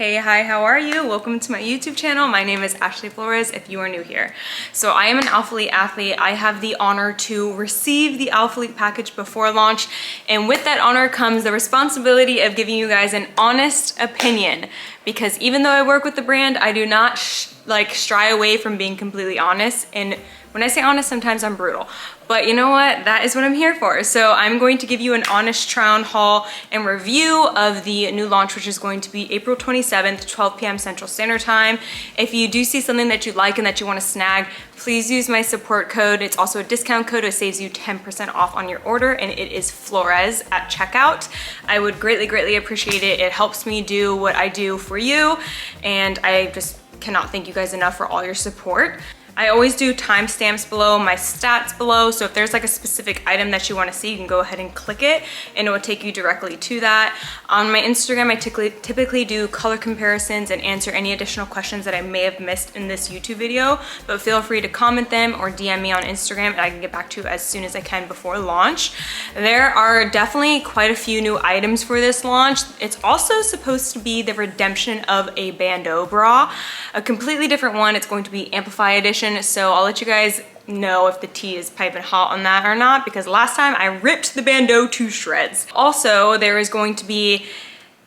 Hey, hi, how are you? Welcome to my YouTube channel. My name is Ashley Flores if you are new here. So I am an Alphalete athlete. I have the honor to receive the Alphalete package before launch. And with that honor comes the responsibility of giving you guys an honest opinion. Because even though I work with the brand, I do not shy away from being completely honest. And when I say honest, sometimes I'm brutal. But you know what? That is what I'm here for. So I'm going to give you an honest try-on haul and review of the new launch, which is going to be April 27th, 12 p.m. Central Standard Time. If you do see something that you like and that you want to snag, please use my support code. It's also a discount code. It saves you 10% off on your order, and it is Flores at checkout. I would greatly appreciate it. It helps me do what I do for you, and I just cannot thank you guys enough for all your support. I always do timestamps below, my stats below, so if there's like a specific item that you want to see, you can go ahead and click it and it will take you directly to that. On my Instagram, I typically do color comparisons and answer any additional questions that I may have missed in this YouTube video, but feel free to comment them or DM me on Instagram and I can get back to you as soon as I can before launch. There are definitely quite a few new items for this launch. It's also supposed to be the redemption of a bandeau bra, a completely different one. It's going to be Amplify edition. So I'll let you guys know if the tea is piping hot on that or not, because last time I ripped the bandeau to shreds. Also, there is going to be,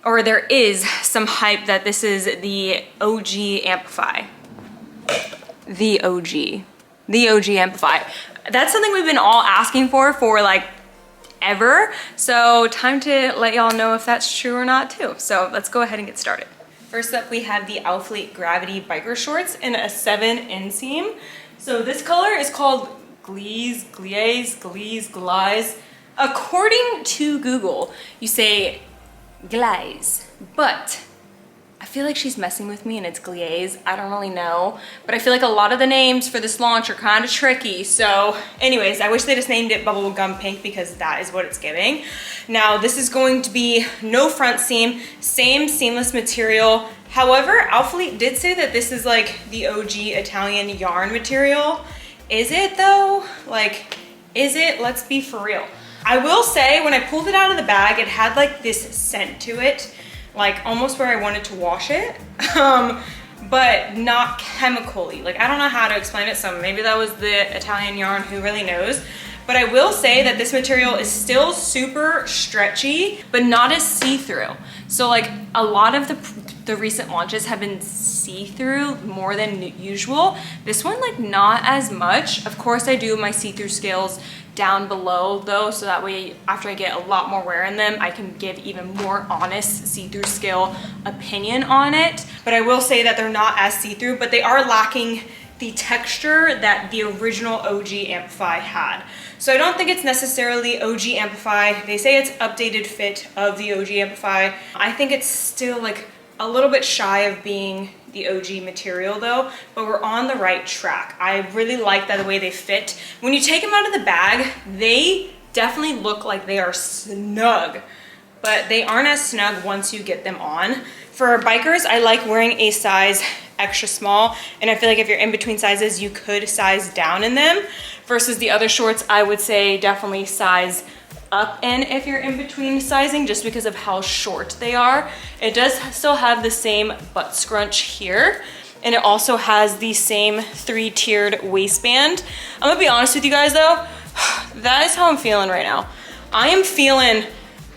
or there is some hype that this is the OG Amplify. The OG Amplify. That's something we've been all asking for like ever. So time to let y'all know if that's true or not too. So let's go ahead and get started. First up, we have the Alphalete Gravity biker shorts in a 7 inseam. So this color is called Gliese. According to Google, you say Gliese, but I feel like she's messing with me and it's Gliese. I don't really know, but I feel like a lot of the names for this launch are kind of tricky. So anyways, I wish they just named it Bubblegum Pink because that is what it's giving. Now this is going to be no front seam, same seamless material. However, Alphalete did say that this is like the OG Italian yarn material. Is it though? Like, is it? Let's be for real. I will say when I pulled it out of the bag, it had like this scent to it, like almost where I wanted to wash it, but not chemically. Like, I don't know how to explain it, so maybe that was the Italian yarn, who really knows. But I will say that this material is still super stretchy, but not as see-through. So like a lot of the recent launches have been see-through more than usual. This one, like, not as much. Of course, I do my see-through scales down below though, so that way after I get a lot more wear in them, I can give even more honest see-through scale opinion on it. But I will say that they're not as see-through, but they are lacking the texture that the original OG Amplify had. So I don't think it's necessarily OG Amplify. They say it's updated fit of the OG Amplify. I think it's still like a little bit shy of being the OG material though, but we're on the right track. I really like that the way they fit. When you take them out of the bag, they definitely look like they are snug, but they aren't as snug once you get them on. For bikers, I like wearing a size extra small, and I feel like if you're in between sizes, you could size down in them, versus the other shorts, I would say definitely size up in if you're in between sizing, just because of how short they are. It does still have the same butt scrunch here, and it also has the same 3-tiered waistband. I'm gonna be honest with you guys though, that is how I'm feeling right now. I am feeling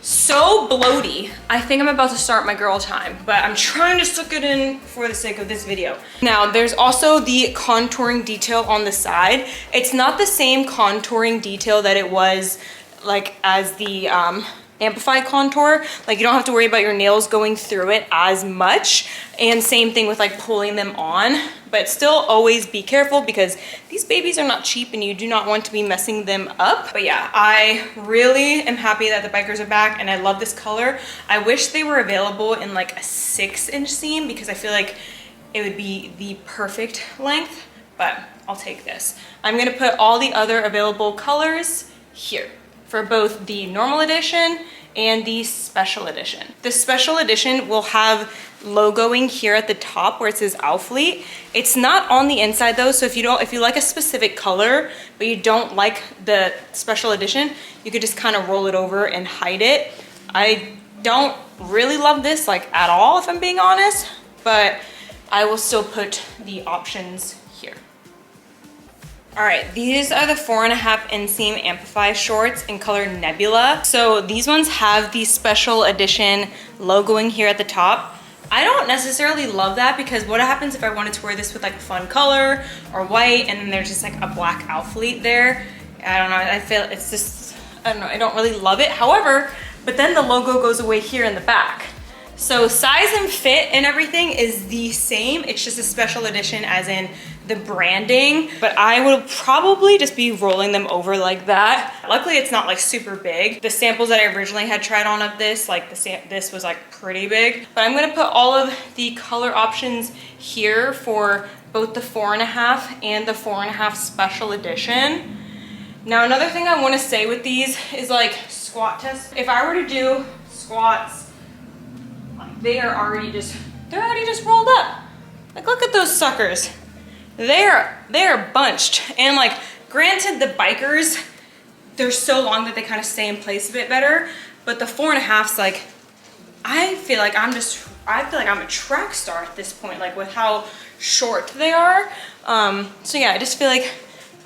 so bloaty. I think I'm about to start my girl time, but I'm trying to suck it in for the sake of this video. Now, there's also the contouring detail on the side. It's not the same contouring detail that it was like as the Amplify contour. Like, you don't have to worry about your nails going through it as much, and same thing with like pulling them on, but still always be careful because these babies are not cheap and you do not want to be messing them up. But yeah, I really am happy that the bikers are back and I love this color. I wish they were available in like a 6-inch seam because I feel like it would be the perfect length, but I'll take this. I'm gonna put all the other available colors here for both the normal edition and the special edition. The special edition will have logoing here at the top where it says Alphalete. It's not on the inside though, so if you like a specific color but you don't like the special edition, you could just kind of roll it over and hide it. I don't really love this like at all, if I'm being honest, but I will still put the options here. All right, these are the 4.5 inseam Amplify shorts in color Nebula. So these ones have the special edition logoing here at the top. I don't necessarily love that because what happens if I wanted to wear this with like a fun color or white and then there's just like a black Alphalete there? I don't know, I feel it's just, I don't know, I don't really love it. However, but then the logo goes away here in the back. So size and fit and everything is the same. It's just a special edition as in the branding, but I would probably just be rolling them over like that. Luckily, it's not like super big. The samples that I originally had tried on of this, like this was like pretty big. But I'm gonna put all of the color options here for both the 4.5 and the 4.5 special edition. Now, another thing I wanna say with these is like squat tests. If I were to do squats, they're already just rolled up. Like, look at those suckers. They're bunched. And like, granted, the bikers, they're so long that they kind of stay in place a bit better. But the 4.5's like, I feel like I'm a track star at this point, like with how short they are. So yeah, I just feel like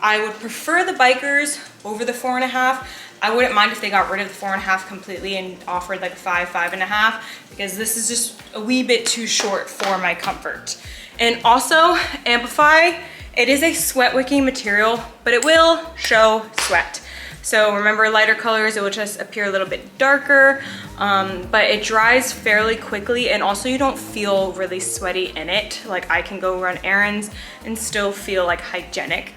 I would prefer the bikers over the 4.5. I wouldn't mind if they got rid of the 4.5 completely and offered like 5.5, because this is just a wee bit too short for my comfort. And also, Amplify, it is a sweat wicking material, but it will show sweat. So remember, lighter colors, it will just appear a little bit darker, but it dries fairly quickly, and also you don't feel really sweaty in it. Like, I can go run errands and still feel like hygienic.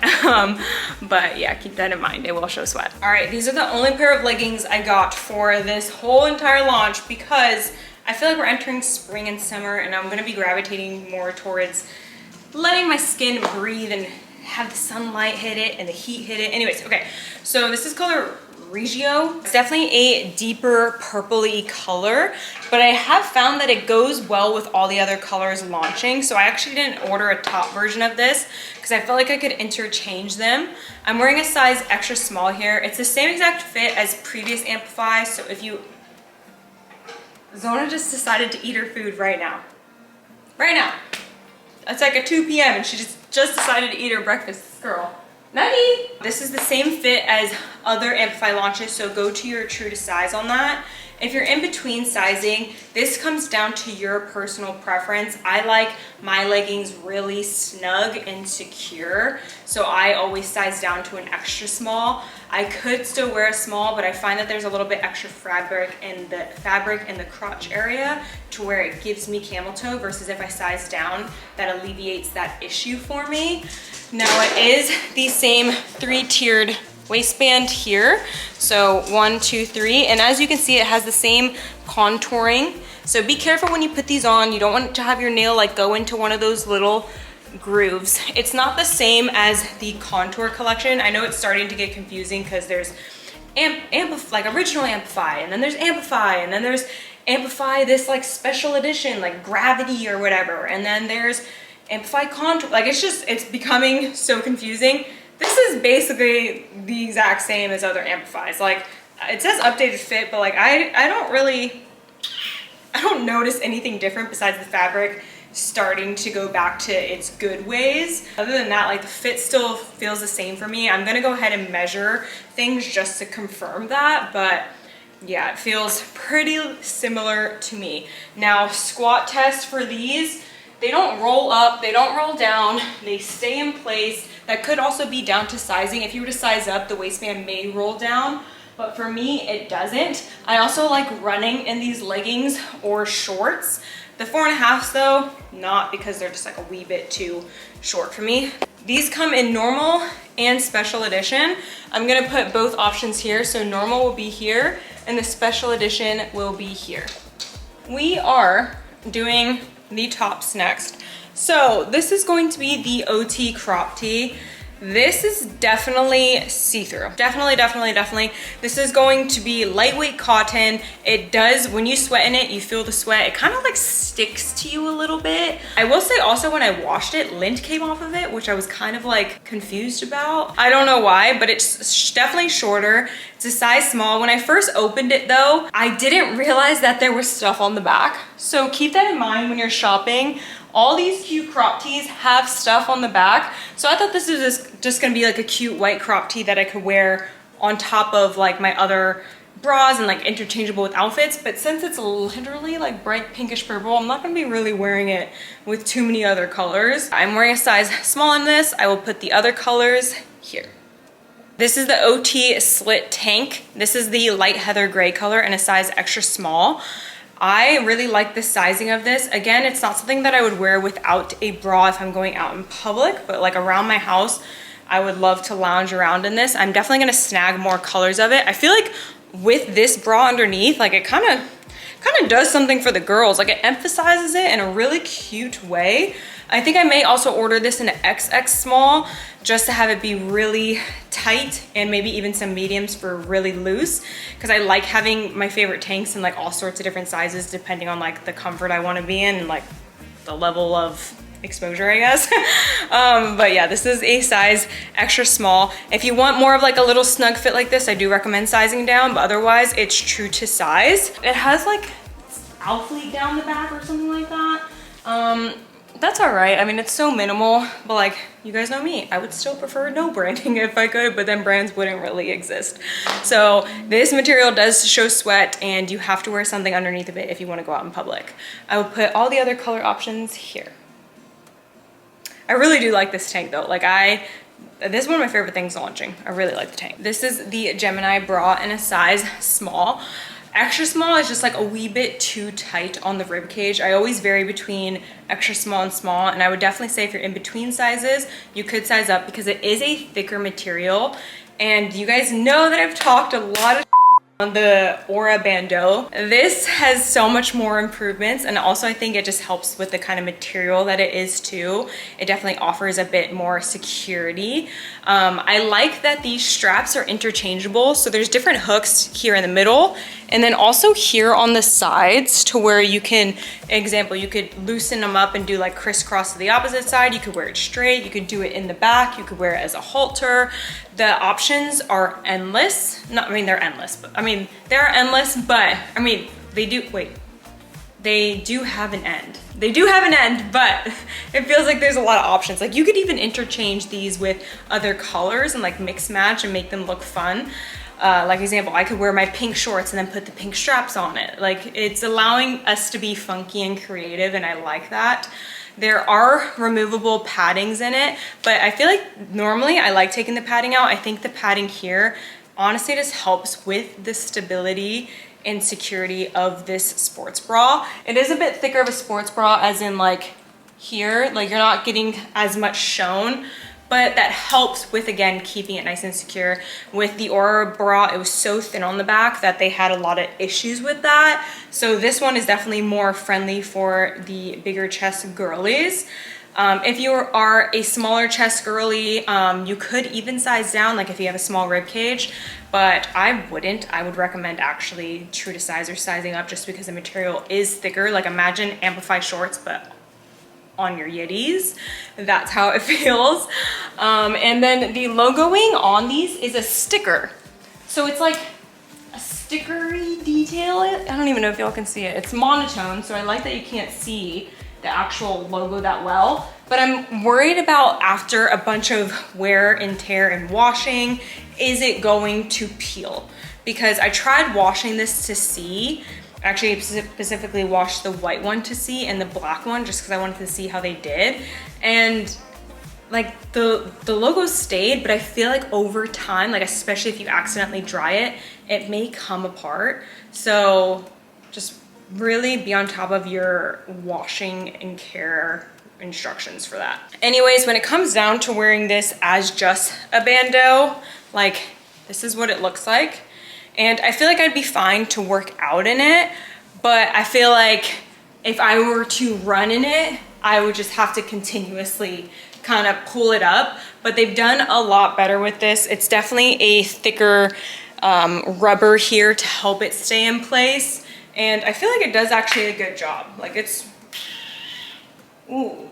But yeah, keep that in mind, it will show sweat. All right, these are the only pair of leggings I got for this whole entire launch because I feel like we're entering spring and summer, and I'm gonna be gravitating more towards letting my skin breathe and have the sunlight hit it and the heat hit it. Anyways, okay, so this is color Regio. It's definitely a deeper purpley color, but I have found that it goes well with all the other colors launching. So I actually didn't order a top version of this because I felt like I could interchange them. I'm wearing a size extra small here. It's the same exact fit as previous Amplify. So if you, Zona just decided to eat her food right now. Right now. It's like at 2 p.m. and she just decided to eat her breakfast, girl. Nutty! This is the same fit as other Amplify launches, so go to your true to size on that. If you're in between sizing, this comes down to your personal preference. I like my leggings really snug and secure, so I always size down to an extra small. I could still wear a small, but I find that there's a little bit extra fabric in the crotch area to where it gives me camel toe, versus if I size down, that alleviates that issue for me. Now it is the same 3-tiered waistband here. So 1, 2, 3. And as you can see, it has the same contouring. So be careful when you put these on. You don't want to have your nail like go into one of those little grooves. It's not the same as the contour collection. I know it's starting to get confusing because there's like original Amplify, and then there's Amplify, and then there's Amplify this like special edition, like Gravity or whatever. And then there's Amplify contour. Like, it's becoming so confusing. This is basically the exact same as other Amplifies. Like, it says updated fit, but like I don't notice anything different besides the fabric starting to go back to its good ways. Other than that, like, the fit still feels the same for me. I'm gonna go ahead and measure things just to confirm that, but yeah, it feels pretty similar to me. Now, squat test for these, they don't roll up, they don't roll down, they stay in place. That could also be down to sizing. If you were to size up, the waistband may roll down, but for me, it doesn't. I also like running in these leggings or shorts. The 4.5s though, not, because they're just like a wee bit too short for me. These come in normal and special edition. I'm gonna put both options here. So normal will be here and the special edition will be here. We are doing the tops next. So this is going to be the OT crop tee. This is definitely see-through. Definitely. This is going to be lightweight cotton. It does, when you sweat in it, you feel the sweat. It kind of like sticks to you a little bit. I will say also when I washed it, lint came off of it, which I was kind of like confused about. I don't know why, but it's definitely shorter. It's a size small. When I first opened it though, I didn't realize that there was stuff on the back. So keep that in mind when you're shopping. All these cute crop tees have stuff on the back. So I thought this was just gonna be like a cute white crop tee that I could wear on top of like my other bras and like interchangeable with outfits. But since it's literally like bright pinkish purple, I'm not gonna be really wearing it with too many other colors. I'm wearing a size small in this. I will put the other colors here. This is the OT Slit Tank. This is the light heather gray color in a size extra small. I really like the sizing of this. Again, it's not something that I would wear without a bra if I'm going out in public, but like around my house, I would love to lounge around in this. I'm definitely gonna snag more colors of it. I feel like with this bra underneath, like it kind of does something for the girls. Like it emphasizes it in a really cute way. I think I may also order this in an XX small just to have it be really tight and maybe even some mediums for really loose, because I like having my favorite tanks in like all sorts of different sizes depending on like the comfort I want to be in and like the level of exposure, I guess. But yeah, this is a size extra small. If you want more of like a little snug fit like this, I do recommend sizing down, but otherwise it's true to size. It has like Alphalete down the back or something like that. That's all right. I mean, it's so minimal, but like, you guys know me, I would still prefer no branding if I could, but then brands wouldn't really exist. So this material does show sweat and you have to wear something underneath of it if you want to go out in public. I will put all the other color options here. I really do like this tank though. Like this is one of my favorite things launching. I really like the tank. This is the Gemini Bra in a size small. Extra small is just like a wee bit too tight on the rib cage. I always vary between extra small and small, and I would definitely say if you're in between sizes, you could size up because it is a thicker material. And you guys know that I've talked a lot of on the Aura bandeau. This has so much more improvements, and also I think it just helps with the kind of material that it is too. It definitely offers a bit more security. I like that these straps are interchangeable, so there's different hooks here in the middle and then also here on the sides to where you can, example, you could loosen them up and do like crisscross to the opposite side. You could wear it straight, you could do it in the back, you could wear it as a halter. The options are endless. Not, I mean, they're endless, but I mean, they're endless, but I mean, they do have an end. They do have an end, but it feels like there's a lot of options. Like you could even interchange these with other colors and like mix match and make them look fun. Like example, I could wear my pink shorts and then put the pink straps on it. Like it's allowing us to be funky and creative, and I like that. There are removable paddings in it, but I feel like normally I like taking the padding out. I think the padding here honestly just helps with the stability and security of this sports bra. It is a bit thicker of a sports bra, as in like here, like you're not getting as much shown, but that helps with, again, keeping it nice and secure. With the Aura bra, it was so thin on the back that they had a lot of issues with that. So this one is definitely more friendly for the bigger chest girlies. If you are a smaller chest girly, you could even size down, like if you have a small rib cage, but I wouldn't. I would recommend actually true to size or sizing up just because the material is thicker. Like imagine Amplify shorts, but on your yitties. That's how it feels. And then the logoing on these is a sticker. So it's like a stickery detail. I don't even know if y'all can see it. It's monotone, so I like that you can't see the actual logo that well, but I'm worried about after a bunch of wear and tear and washing, is it going to peel? Because I tried washing this to see, actually specifically washed the white one to see and the black one just because I wanted to see how they did. And like the logo stayed, but I feel like over time, like especially if you accidentally dry it, it may come apart. So just really be on top of your washing and care instructions for that. Anyways, when it comes down to wearing this as just a bandeau, like this is what it looks like. And I feel like I'd be fine to work out in it, but I feel like if I were to run in it, I would just have to continuously kind of pull it up. But they've done a lot better with this. It's definitely a thicker rubber here to help it stay in place. And I feel like it does actually a good job. Like it's, ooh.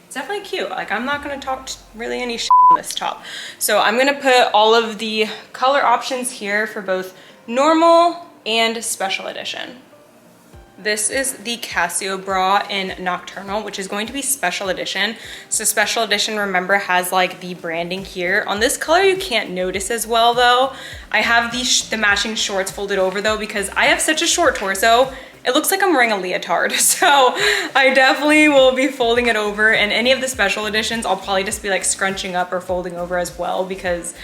It's definitely cute. Like I'm not gonna talk really any shit on this top. So I'm gonna put all of the color options here for both normal and special edition. This is the Cassio Bra in Nocturnal, which is going to be special edition. So special edition, remember, has like the branding here. On this color, you can't notice as well though. I have the matching shorts folded over though, because I have such a short torso. It looks like I'm wearing a leotard. So I definitely will be folding it over, and any of the special editions, I'll probably just be like scrunching up or folding over as well, because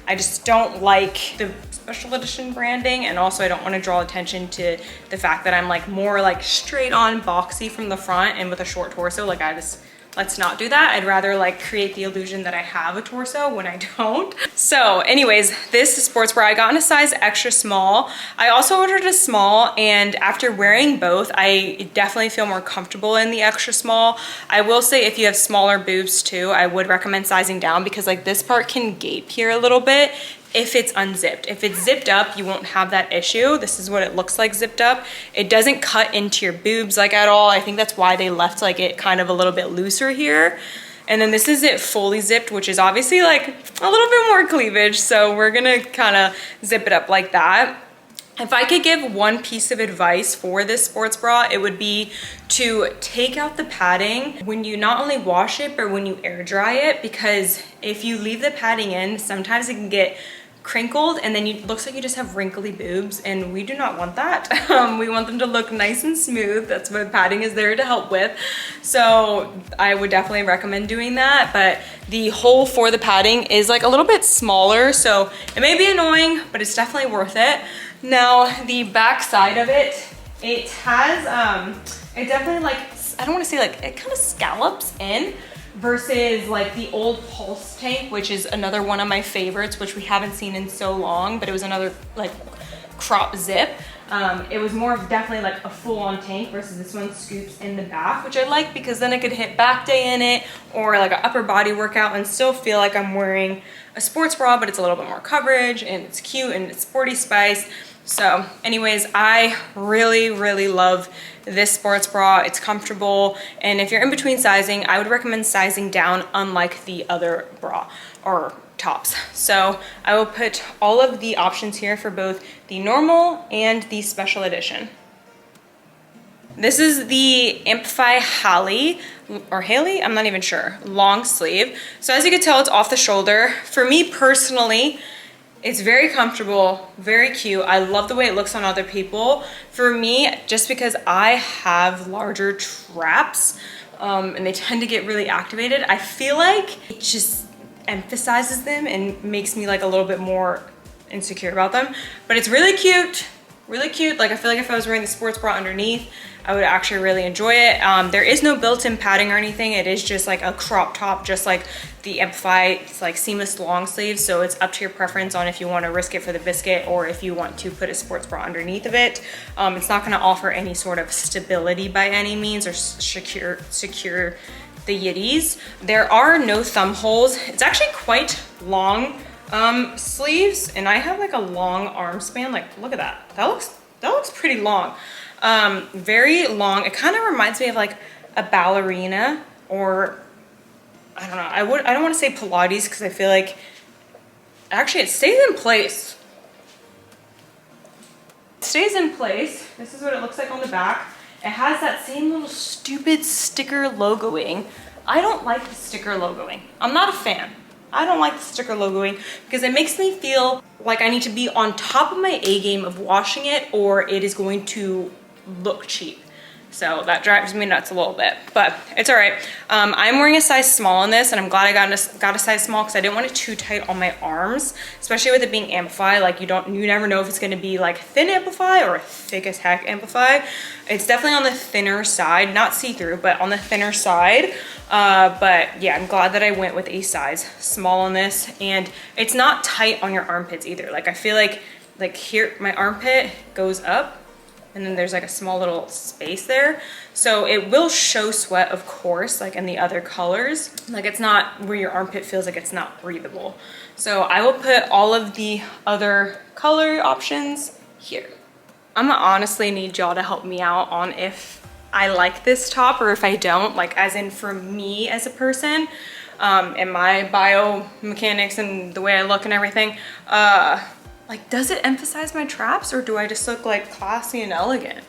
I just don't like the special edition branding, and also I don't want to draw attention to the fact that I'm like more like straight on boxy from the front and with a short torso. Like let's not do that. I'd rather like create the illusion that I have a torso when I don't. So anyways, this sports bra I got in a size extra small. I also ordered a small, and after wearing both, I definitely feel more comfortable in the extra small. I will say if you have smaller boobs too, I would recommend sizing down, because like this part can gape here a little bit if it's unzipped. If it's zipped up, you won't have that issue. This is what it looks like zipped up. It doesn't cut into your boobs like at all. I think that's why they left like it kind of a little bit looser here. And then this is it fully zipped, which is obviously like a little bit more cleavage. So we're gonna kind of zip it up like that. If I could give one piece of advice for this sports bra, it would be to take out the padding when you not only wash it, but when you air dry it, because if you leave the padding in, sometimes it can get crinkled and then it looks like you just have wrinkly boobs, and we do not want that. We want them to look nice and smooth. That's what padding is there to help with. So I would definitely recommend doing that, but the hole for the padding is like a little bit smaller, so it may be annoying, but it's definitely worth it. Now the back side of it, it has, it definitely like, I don't want to say like, it kind of scallops in, versus like the old Pulse tank, which is another one of my favorites, which we haven't seen in so long, but it was another like crop zip. It was more of definitely like a full-on tank, versus this one scoops in the back, which I like, because then I could hit back day in it, or like an upper body workout and still feel like I'm wearing a sports bra, but it's a little bit more coverage and it's cute and it's sporty spice. So anyways, I really, really love this sports bra. It's comfortable, and if you're in between sizing, I would recommend sizing down, unlike the other bra or tops. So I will put all of the options here for both the normal and the special edition. This is the Amplify Halley, or Halley, I'm not even sure, long sleeve. So as you can tell, it's off the shoulder. For me personally, it's very comfortable, very cute. I love the way it looks on other people. For me, just because I have larger traps and they tend to get really activated, I feel like it just emphasizes them and makes me like a little bit more insecure about them. But it's really cute, really cute. Like I feel like if I was wearing the sports bra underneath, I would actually really enjoy it. There is no built-in padding or anything. It is just like a crop top, just like the Amplify. It's like seamless long sleeves, so it's up to your preference on if you want to risk it for the biscuit or if you want to put a sports bra underneath of it. It's not going to offer any sort of stability by any means, or secure the yitties. There are no thumb holes. It's actually quite long sleeves, and I have like a long arm span. Like look at that. That looks pretty long. Very long. It kind of reminds me of like a ballerina, or I don't know. I don't want to say Pilates, because I feel like actually it stays in place. It stays in place. This is what it looks like on the back. It has that same little stupid sticker logoing. I don't like the sticker logoing. I'm not a fan. I don't like the sticker logoing, because it makes me feel like I need to be on top of my A game of washing it, or it is going to look cheap. So that drives me nuts a little bit, but it's all right. I'm wearing a size small in this, and I'm glad I got a size small, because I didn't want it too tight on my arms, especially with it being Amplify. Like you never know if it's gonna be like thin Amplify or thick as heck Amplify. It's definitely on the thinner side, not see-through, but on the thinner side. But yeah, I'm glad that I went with a size small on this, and it's not tight on your armpits either. Like I feel like here, my armpit goes up and then there's like a small little space there. So it will show sweat, of course, like in the other colors. Like it's not where your armpit feels like it's not breathable. So I will put all of the other color options here. I'm gonna honestly need y'all to help me out on if I like this top or if I don't, like as in for me as a person, and my biomechanics and the way I look and everything. Like, does it emphasize my traps or do I just look like classy and elegant?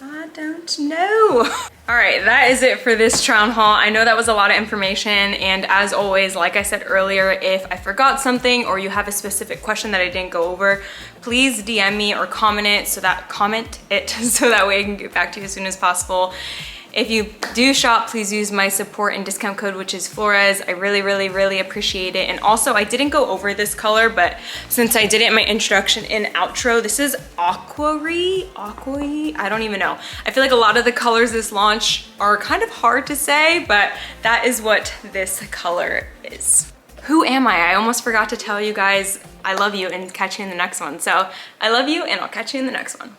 I don't know. All right, that is it for this try on haul. I know that was a lot of information, and as always, like I said earlier, if I forgot something or you have a specific question that I didn't go over, please DM me or comment it so that way I can get back to you as soon as possible. If you do shop, please use my support and discount code, which is Flores. I really, really, really appreciate it. And also, I didn't go over this color, but since I did it in my introduction and outro, this is Aquari, I don't even know. I feel like a lot of the colors this launch are kind of hard to say, but that is what this color is. Who am I? I almost forgot to tell you guys I love you and catch you in the next one. So I love you and I'll catch you in the next one.